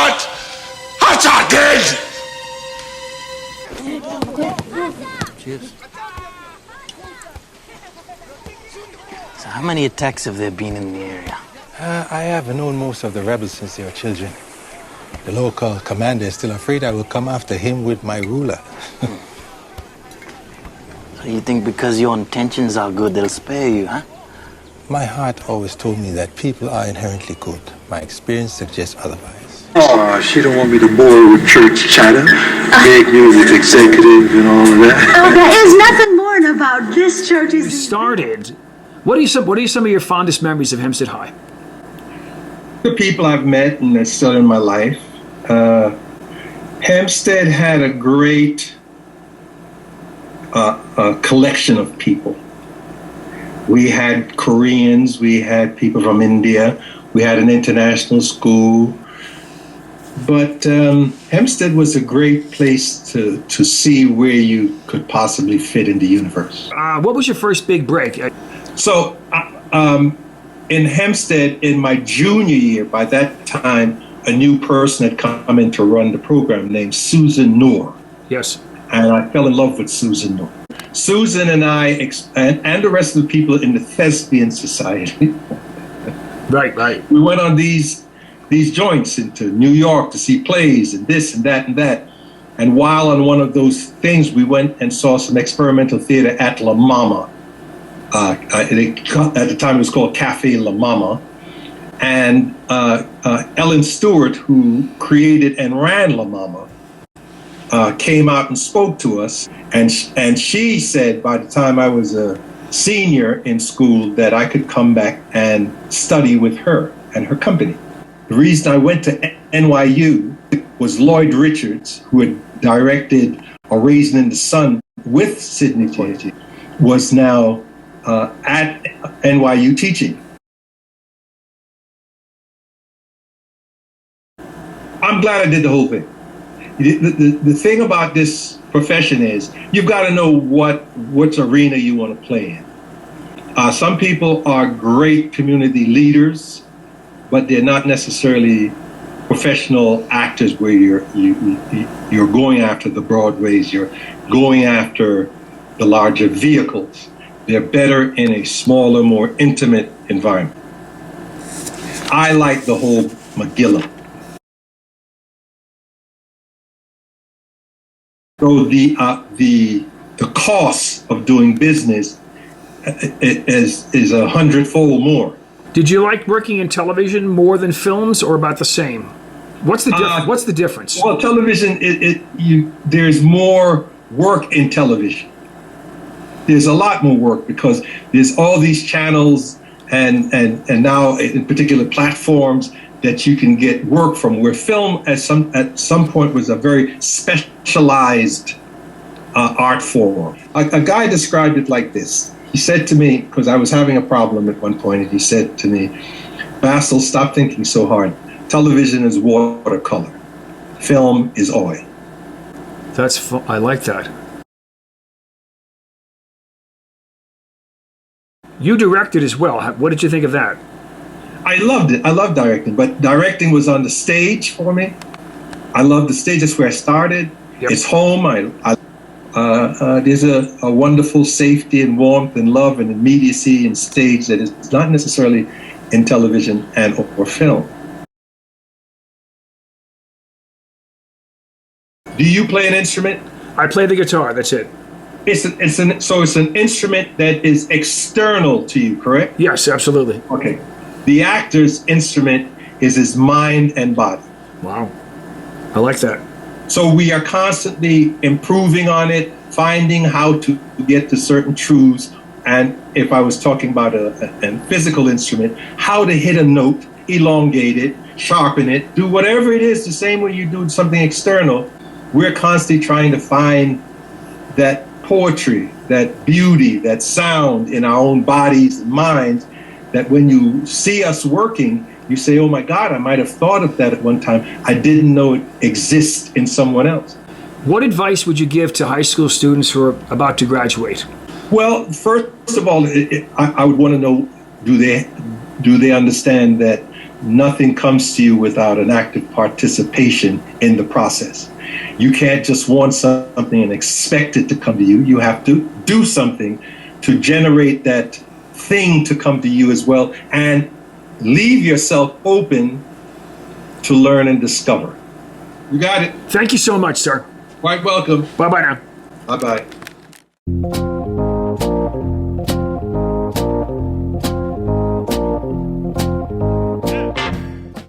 Hot! Hot again! Cheers. So how many attacks have there been in the area? I have known most of the rebels since they were children. The local commander is still afraid I will come after him with my ruler. So you think because your intentions are good, they'll spare you, huh? My heart always told me that people are inherently good. My experience suggests otherwise. Oh, she don't want me to bore her with church chatter, big music executive and all of that. Oh, there is nothing more about this church. You started. What are some of your fondest memories of Hempstead High? The people I've met and that's still in my life. Hempstead had a great collection of people. We had Koreans, we had people from India, we had an international school. But Hempstead was a great place to see where you could possibly fit in the universe. What was your first big break? So in Hempstead, in my junior year, by that time, a new person had come in to run the program named Susan Noor. Yes. And I fell in love with Susan Noor. Susan and I, and the rest of the people in the Thespian Society. Right. We went on these joints into New York to see plays and this and that and that. And while on one of those things, we went and saw some experimental theater at La Mama. At the time, it was called Cafe La Mama. And Ellen Stewart, who created and ran La Mama, came out and spoke to us. And she said, by the time I was a senior in school, that I could come back and study with her and her company. The reason I went to NYU was Lloyd Richards, who had directed A Raisin in the Sun with Sidney Poitier, was now at NYU teaching. I'm glad I did the whole thing. The thing about this profession is you've got to know which arena you want to play in. Some people are great community leaders, but they're not necessarily professional actors where you're going after the Broadways, you're going after the larger vehicles. They're better in a smaller, more intimate environment. I like the whole Magilla. So the cost of doing business is 100-fold more. Did you like working in television more than films, or about the same? What's the difference? Well, television, there's more work in television. There's a lot more work because there's all these channels and now in particular platforms that you can get work from, where film at some point was a very specialized art form. A guy described it like this. He said to me, because I was having a problem at one point, and he said to me, Basil, stop thinking so hard. Television is watercolor. Film is oil. I like that. You directed as well. What did you think of that? I loved it. I loved directing, but directing was on the stage for me. I love the stage. That's where I started. Yep. It's home. There's a wonderful safety and warmth and love and immediacy in stage that is not necessarily in television or film. Do you play an instrument? I play the guitar. That's it. It's an instrument that is external to you, correct? Yes, absolutely. Okay. The actor's instrument is his mind and body. Wow. I like that. So we are constantly improving on it, finding how to get to certain truths. And if I was talking about a physical instrument, how to hit a note, elongate it, sharpen it, do whatever it is the same way you do something external. We're constantly trying to find that poetry, that beauty, that sound in our own bodies and minds, that when you see us working, you say, oh my God, I might have thought of that at one time. I didn't know it exists in someone else. What advice would you give to high school students who are about to graduate? Well, first of all, I would want to know, do they understand that nothing comes to you without an active participation in the process. You can't just want something and expect it to come to you. You have to do something to generate that thing to come to you as well, and leave yourself open to learn and discover. You got it. Thank you so much, sir. Quite welcome. Bye-bye now. Bye-bye.